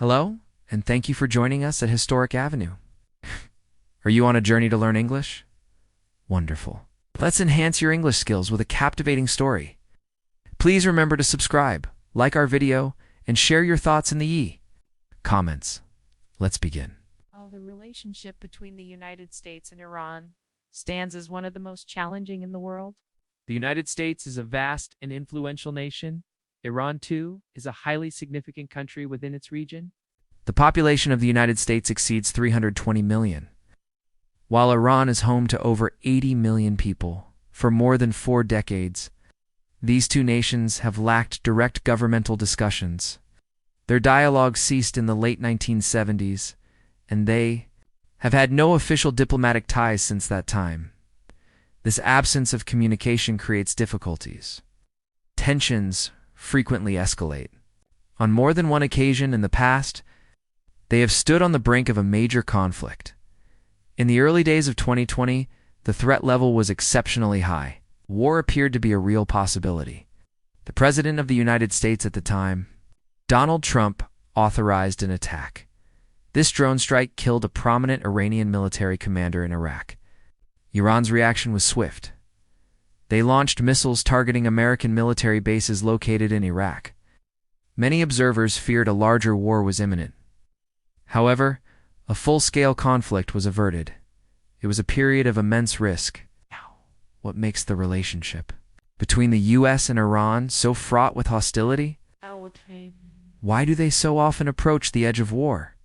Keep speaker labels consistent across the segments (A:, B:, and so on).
A: Hello, and thank you for joining us at Historic Avenue. Are you on a journey to learn English? Wonderful. Let's enhance your English skills with a captivating story. Please remember to subscribe, like our video, and share your thoughts in the comments. Let's begin.
B: The relationship between the United States and Iran stands as one of the most challenging in the world.
C: The United States is a vast and influential nation. Iran, too, is a highly significant country within its region.
A: The population of the United States exceeds 320 million, while Iran is home to over 80 million people. For more than 4 decades, these two nations have lacked direct governmental discussions. Their dialogue ceased in the late 1970s, and they have had no official diplomatic ties since that time. This absence of communication creates difficulties. Tensions frequently escalate. On more than one occasion in the past, they have stood on the brink of a major conflict. In the early days of 2020, the threat level was exceptionally high. War appeared to be a real possibility. The President of the United States at the time, Donald Trump, authorized an attack. This drone strike killed a prominent Iranian military commander in Iraq. Iran's reaction was swift. They launched missiles targeting American military bases located in Iraq. Many observers feared a larger war was imminent. However, a full-scale conflict was averted. It was a period of immense risk. What makes the relationship between the U.S. and Iran so fraught with hostility? Why do they so often approach the edge of war?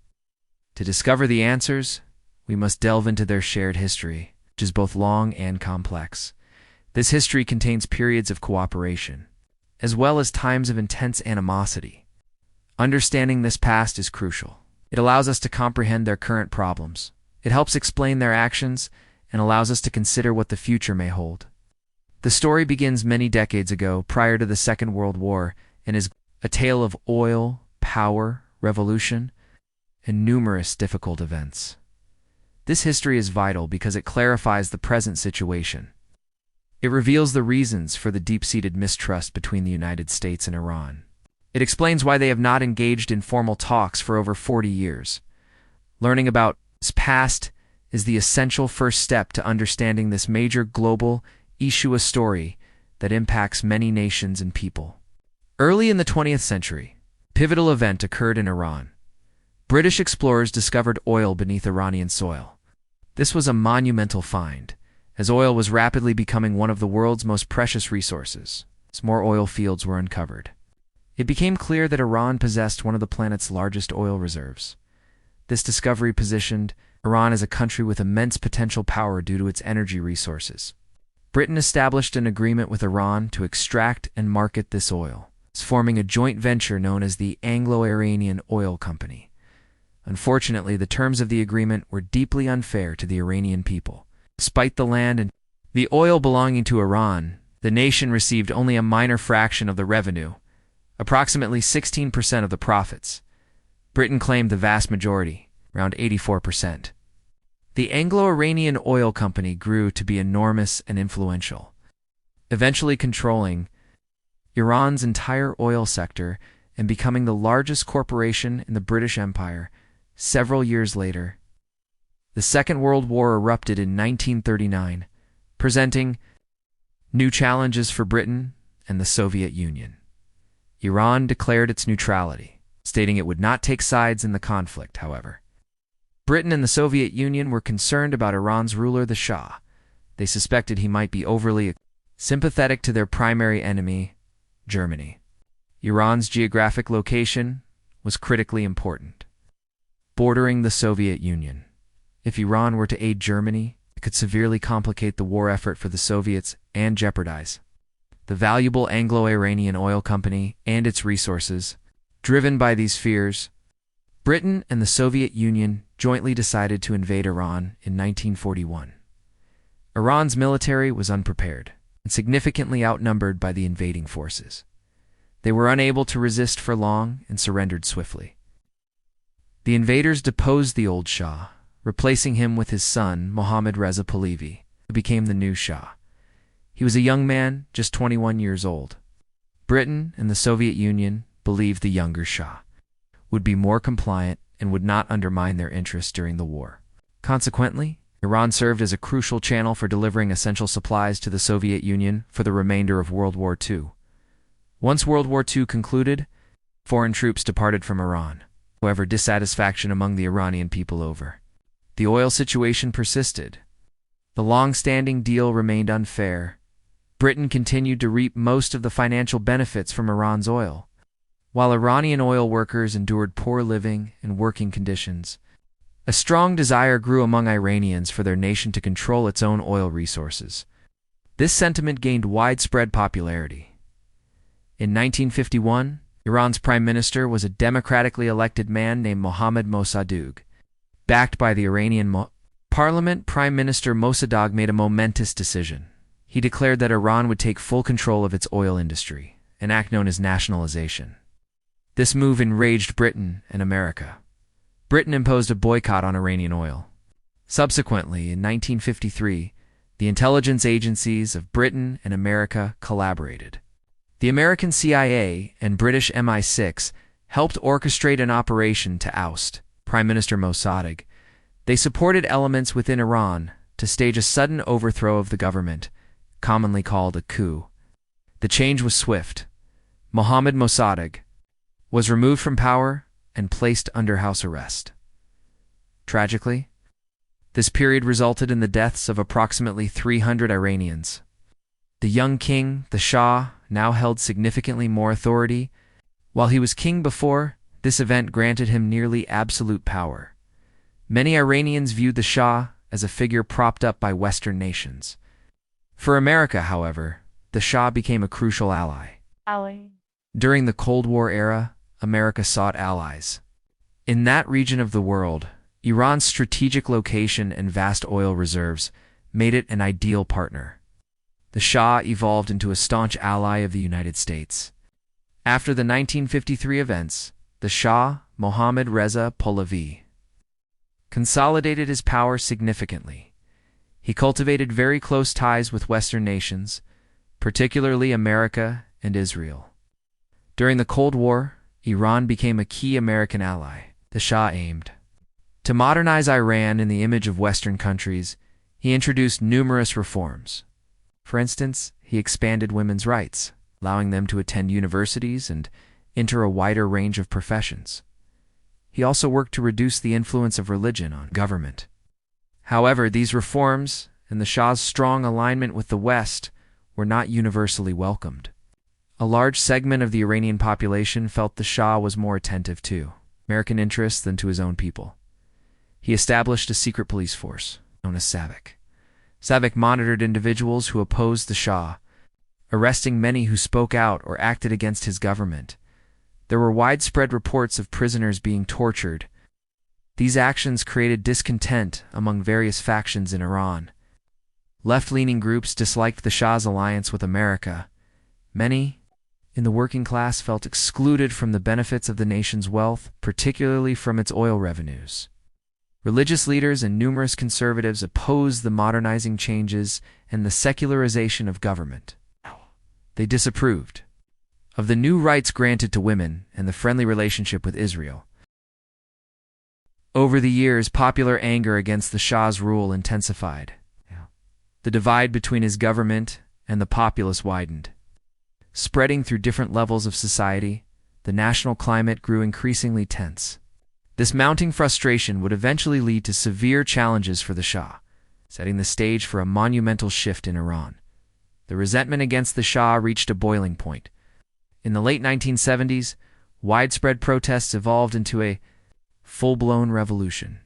A: To discover the answers, we must delve into their shared history, which is both long and complex. This history contains periods of cooperation, as well as times of intense animosity. Understanding this past is crucial. It allows us to comprehend their current problems. It helps explain their actions and allows us to consider what the future may hold. The story begins many decades ago, prior to the Second World War, and is a tale of oil, power, revolution, and numerous difficult events. This history is vital because it clarifies the present situation. It reveals the reasons for the deep-seated mistrust between the United States and Iran. It explains why they have not engaged in formal talks for over 40 years. Learning about its past is the essential first step to understanding this major global issue story that impacts many nations and people. Early in the 20th century, a pivotal event occurred in Iran. British explorers discovered oil beneath Iranian soil. This was a monumental find, as oil was rapidly becoming one of the world's most precious resources. As more oil fields were uncovered, it became clear that Iran possessed one of the planet's largest oil reserves. This discovery positioned Iran as a country with immense potential power due to its energy resources. Britain established an agreement with Iran to extract and market this oil, forming a joint venture known as the Anglo-Iranian Oil Company. Unfortunately, the terms of the agreement were deeply unfair to the Iranian people. Despite the land and the oil belonging to Iran, the nation received only a minor fraction of the revenue, approximately 16% of the profits. Britain claimed the vast majority, around 84%. The Anglo-Iranian Oil Company grew to be enormous and influential, eventually controlling Iran's entire oil sector and becoming the largest corporation in the British Empire. Several years later, the Second World War erupted in 1939, presenting new challenges for Britain and the Soviet Union. Iran declared its neutrality, stating it would not take sides in the conflict, however. Britain and the Soviet Union were concerned about Iran's ruler, the Shah. They suspected he might be overly sympathetic to their primary enemy, Germany. Iran's geographic location was critically important, bordering the Soviet Union. If Iran were to aid Germany, it could severely complicate the war effort for the Soviets and jeopardize the valuable Anglo-Iranian Oil Company and its resources. Driven by these fears, Britain and the Soviet Union jointly decided to invade Iran in 1941. Iran's military was unprepared and significantly outnumbered by the invading forces. They were unable to resist for long and surrendered swiftly. The invaders deposed the old Shah, replacing him with his son, Mohammad Reza Pahlavi, who became the new Shah. He was a young man, just 21 years old. Britain and the Soviet Union believed the younger Shah would be more compliant and would not undermine their interests during the war. Consequently, Iran served as a crucial channel for delivering essential supplies to the Soviet Union for the remainder of World War II. Once World War II concluded, foreign troops departed from Iran. However, dissatisfaction among the Iranian people over the oil situation persisted. The long-standing deal remained unfair. Britain continued to reap most of the financial benefits from Iran's oil, while Iranian oil workers endured poor living and working conditions. A strong desire grew among Iranians for their nation to control its own oil resources. This sentiment gained widespread popularity. In 1951, Iran's prime minister was a democratically elected man named Mohammad Mossadegh. Backed by the Iranian Parliament, Prime Minister Mossadegh made a momentous decision. He declared that Iran would take full control of its oil industry, an act known as nationalization. This move enraged Britain and America. Britain imposed a boycott on Iranian oil. Subsequently, in 1953, the intelligence agencies of Britain and America collaborated. The American CIA and British MI6 helped orchestrate an operation to oust Prime Minister Mossadegh. They supported elements within Iran to stage a sudden overthrow of the government, commonly called a coup. The change was swift. Mohammad Mossadegh was removed from power and placed under house arrest. Tragically, this period resulted in the deaths of approximately 300 Iranians. The young king, the Shah, now held significantly more authority. While he was king before, this event granted him nearly absolute power. Many Iranians viewed the Shah as a figure propped up by Western nations. For America, however, the Shah became a crucial ally. During the Cold War era, America sought allies. In that region of the world, Iran's strategic location and vast oil reserves made it an ideal partner. The Shah evolved into a staunch ally of the United States. After the 1953 events, the Shah, Mohammad Reza Pahlavi, consolidated his power significantly. He cultivated very close ties with Western nations, particularly America and Israel. During the Cold War, Iran became a key American ally. The Shah aimed to modernize Iran in the image of Western countries. He introduced numerous reforms. For instance, he expanded women's rights, allowing them to attend universities and enter a wider range of professions. He also worked to reduce the influence of religion on government. However, these reforms and the Shah's strong alignment with the West were not universally welcomed. A large segment of the Iranian population felt the Shah was more attentive to American interests than to his own people. He established a secret police force, known as SAVAK. SAVAK monitored individuals who opposed the Shah, arresting many who spoke out or acted against his government. There were widespread reports of prisoners being tortured. These actions created discontent among various factions in Iran. Left-leaning groups disliked the Shah's alliance with America. Many in the working class felt excluded from the benefits of the nation's wealth, particularly from its oil revenues. Religious leaders and numerous conservatives opposed the modernizing changes and the secularization of government. They disapproved of the new rights granted to women and the friendly relationship with Israel. Over the years, popular anger against the Shah's rule intensified. The divide between his government and the populace widened. Spreading through different levels of society, the national climate grew increasingly tense. This mounting frustration would eventually lead to severe challenges for the Shah, setting the stage for a monumental shift in Iran. The resentment against the Shah reached a boiling point. In the late 1970s, widespread protests evolved into a full-blown revolution.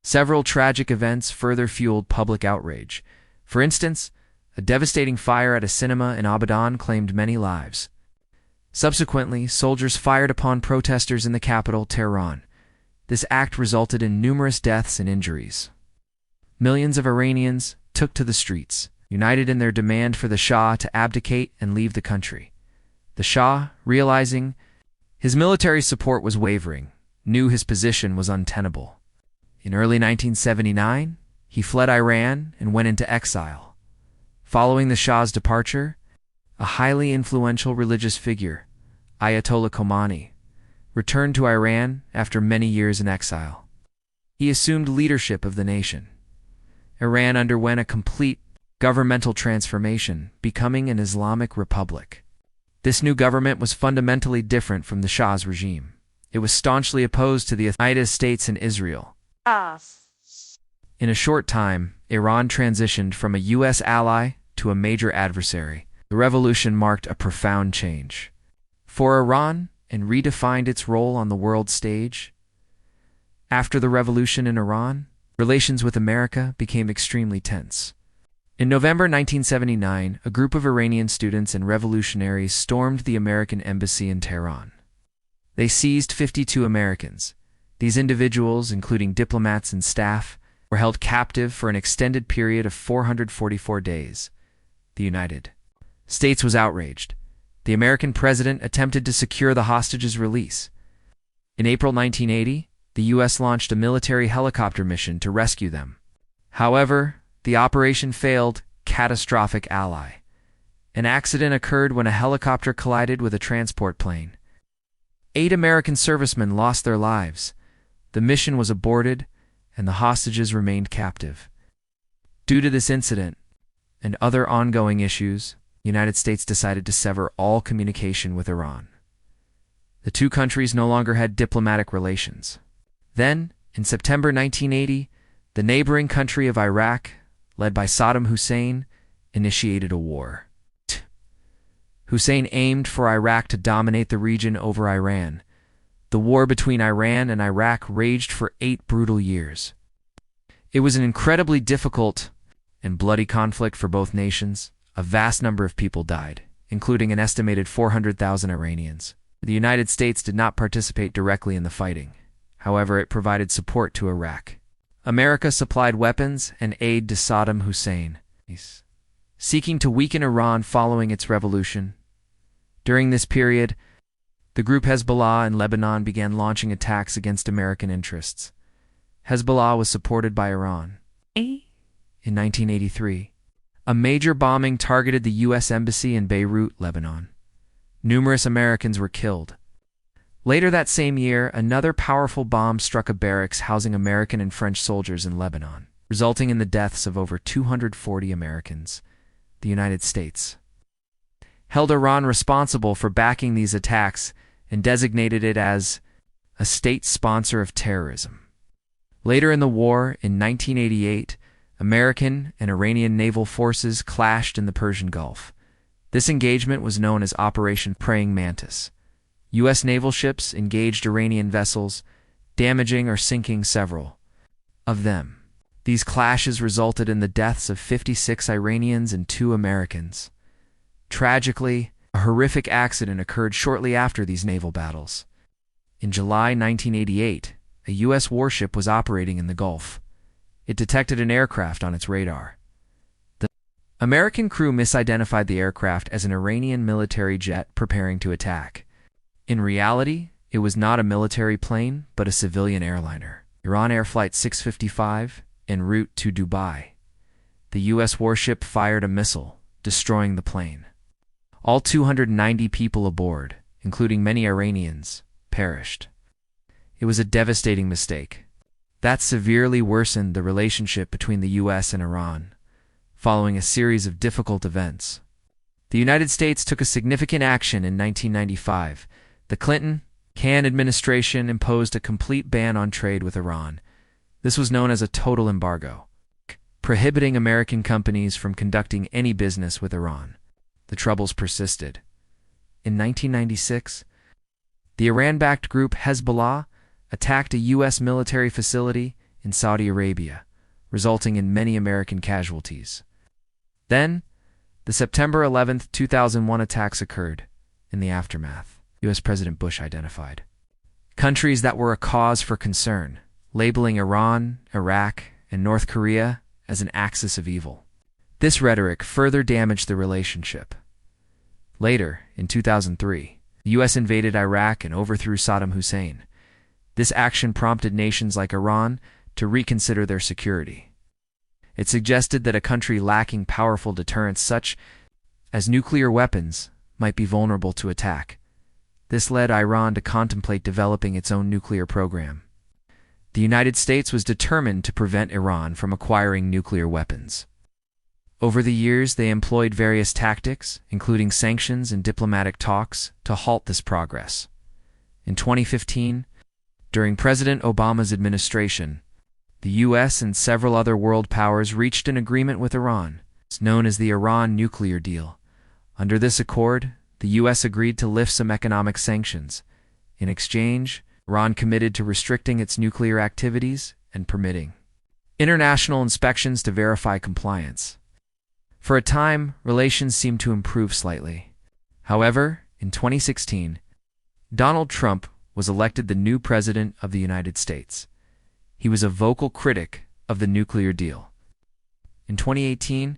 A: Several tragic events further fueled public outrage. For instance, a devastating fire at a cinema in Abadan claimed many lives. Subsequently, soldiers fired upon protesters in the capital, Tehran. This act resulted in numerous deaths and injuries. Millions of Iranians took to the streets, united in their demand for the Shah to abdicate and leave the country. The Shah, realizing his military support was wavering, knew his position was untenable. In early 1979, he fled Iran and went into exile. Following the Shah's departure, a highly influential religious figure, Ayatollah Khomeini, returned to Iran after many years in exile. He assumed leadership of the nation. Iran underwent a complete governmental transformation, becoming an Islamic republic. This new government was fundamentally different from the Shah's regime. It was staunchly opposed to the United States and Israel. In a short time, Iran transitioned from a U.S. ally to a major adversary. The revolution marked a profound change for Iran and redefined its role on the world stage. After the revolution in Iran, relations with America became extremely tense. In November 1979, a group of Iranian students and revolutionaries stormed the American embassy in Tehran. They seized 52 Americans. These individuals, including diplomats and staff, were held captive for an extended period of 444 days. The United States was outraged. The American president attempted to secure the hostages' release. In April 1980, the U.S. launched a military helicopter mission to rescue them. However, the operation failed. Catastrophic ally. An accident occurred when a helicopter collided with a transport plane. 8 American servicemen lost their lives. The mission was aborted, and the hostages remained captive. Due to this incident and other ongoing issues, the United States decided to sever all communication with Iran. The two countries no longer had diplomatic relations. Then, in September 1980, the neighboring country of Iraq, led by Saddam Hussein, initiated a war. Hussein aimed for Iraq to dominate the region over Iran. The war between Iran and Iraq raged for 8 brutal years. It was an incredibly difficult and bloody conflict for both nations. A vast number of people died, including an estimated 400,000 Iranians. The United States did not participate directly in the fighting. However, it provided support to Iraq. America supplied weapons and aid to Saddam Hussein, seeking to weaken Iran following its revolution. During this period, the group Hezbollah in Lebanon began launching attacks against American interests. Hezbollah was supported by Iran. In 1983, a major bombing targeted the U.S. Embassy in Beirut, Lebanon. Numerous Americans were killed. Later that same year, another powerful bomb struck a barracks housing American and French soldiers in Lebanon, resulting in the deaths of over 240 Americans. The United States held Iran responsible for backing these attacks and designated it as a state sponsor of terrorism. Later in the war, in 1988, American and Iranian naval forces clashed in the Persian Gulf. This engagement was known as Operation Praying Mantis. U.S. naval ships engaged Iranian vessels, damaging or sinking several of them. These clashes resulted in the deaths of 56 Iranians and 2 Americans. Tragically, a horrific accident occurred shortly after these naval battles. In July 1988, a U.S. warship was operating in the Gulf. It detected an aircraft on its radar. The American crew misidentified the aircraft as an Iranian military jet preparing to attack. In reality, it was not a military plane, but a civilian airliner, Iran Air Flight 655, en route to Dubai. The U.S. warship fired a missile, destroying the plane. All 290 people aboard, including many Iranians, perished. It was a devastating mistake. That severely worsened the relationship between the U.S. and Iran, following a series of difficult events. The United States took a significant action in 1995. The Clinton-Can administration imposed a complete ban on trade with Iran. This was known as a total embargo, prohibiting American companies from conducting any business with Iran. The troubles persisted. In 1996, the Iran-backed group Hezbollah attacked a U.S. military facility in Saudi Arabia, resulting in many American casualties. Then, the September 11, 2001 attacks occurred. In the aftermath, U.S. President Bush identified countries that were a cause for concern, labeling Iran, Iraq, and North Korea as an axis of evil. This rhetoric further damaged the relationship. Later, in 2003, the U.S. invaded Iraq and overthrew Saddam Hussein. This action prompted nations like Iran to reconsider their security. It suggested that a country lacking powerful deterrents such as nuclear weapons might be vulnerable to attack. This led Iran to contemplate developing its own nuclear program. The United States was determined to prevent Iran from acquiring nuclear weapons. Over the years, they employed various tactics, including sanctions and diplomatic talks, to halt this progress. In 2015, during President Obama's administration, the U.S. and several other world powers reached an agreement with Iran. It's known as the Iran nuclear deal. Under this accord, the U.S. agreed to lift some economic sanctions. In exchange, Iran committed to restricting its nuclear activities and permitting international inspections to verify compliance. For a time, relations seemed to improve slightly. However, in 2016, Donald Trump was elected the new president of the United States. He was a vocal critic of the nuclear deal. In 2018,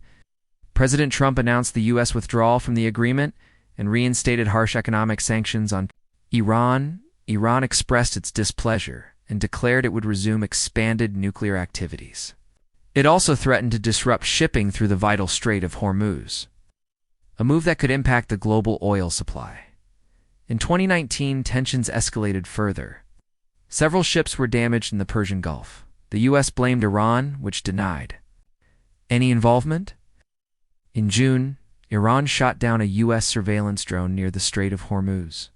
A: President Trump announced the U.S. withdrawal from the agreement and reinstated harsh economic sanctions on Iran. Iran expressed its displeasure and declared it would resume expanded nuclear activities. It also threatened to disrupt shipping through the vital Strait of Hormuz, a move that could impact the global oil supply. In 2019, tensions escalated further. Several ships were damaged in the Persian Gulf. The U.S. blamed Iran, which denied any involvement. In June, Iran shot down a U.S. surveillance drone near the Strait of Hormuz,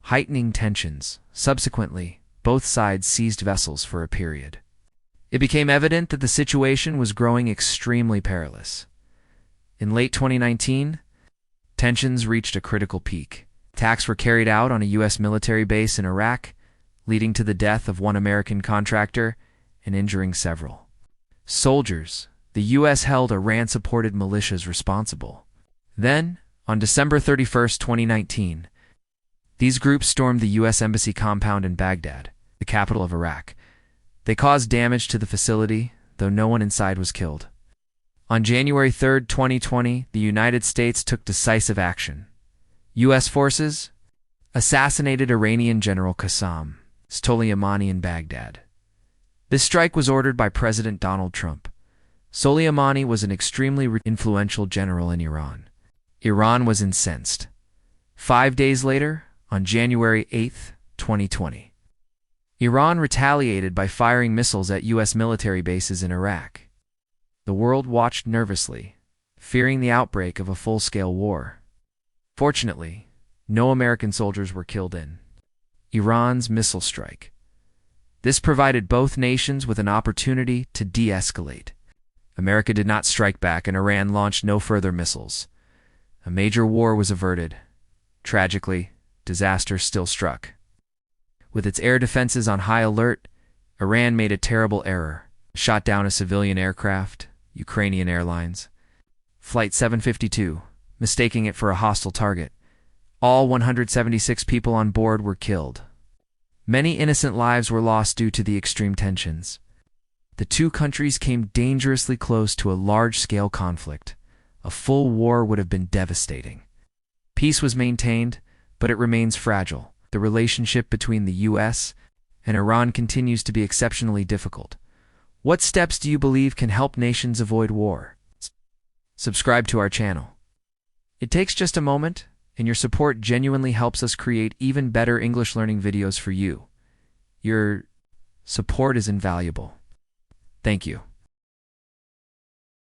A: heightening tensions. Subsequently, both sides seized vessels for a period. It became evident that the situation was growing extremely perilous. In late 2019, tensions reached a critical peak. Attacks were carried out on a U.S. military base in Iraq, leading to the death of one American contractor and injuring several soldiers. The U.S. held Iran-supported militias responsible. Then, on December 31, 2019, these groups stormed the U.S. Embassy compound in Baghdad, the capital of Iraq. They caused damage to the facility, though no one inside was killed. On January 3, 2020, the United States took decisive action. U.S. forces assassinated Iranian General Qasem Soleimani in Baghdad. This strike was ordered by President Donald Trump. Soleimani was an extremely influential general in Iran. Iran was incensed. 5 days later, on January 8, 2020, Iran retaliated by firing missiles at U.S. military bases in Iraq. The world watched nervously, fearing the outbreak of a full-scale war. Fortunately, no American soldiers were killed in Iran's missile strike. This provided both nations with an opportunity to de-escalate. America did not strike back, and Iran launched no further missiles. A major war was averted. Tragically, disaster still struck. With its air defenses on high alert, Iran made a terrible error. Shot down a civilian aircraft, Ukrainian Airlines, Flight 752, mistaking it for a hostile target. All 176 people on board were killed. Many innocent lives were lost due to the extreme tensions. The two countries came dangerously close to a large-scale conflict. A full war would have been devastating. Peace was maintained, but it remains fragile. The relationship between the U.S. and Iran continues to be exceptionally difficult. What steps do you believe can help nations avoid war? Subscribe to our channel. It takes just a moment, and your support genuinely helps us create even better English learning videos for you. Your support is invaluable. Thank you.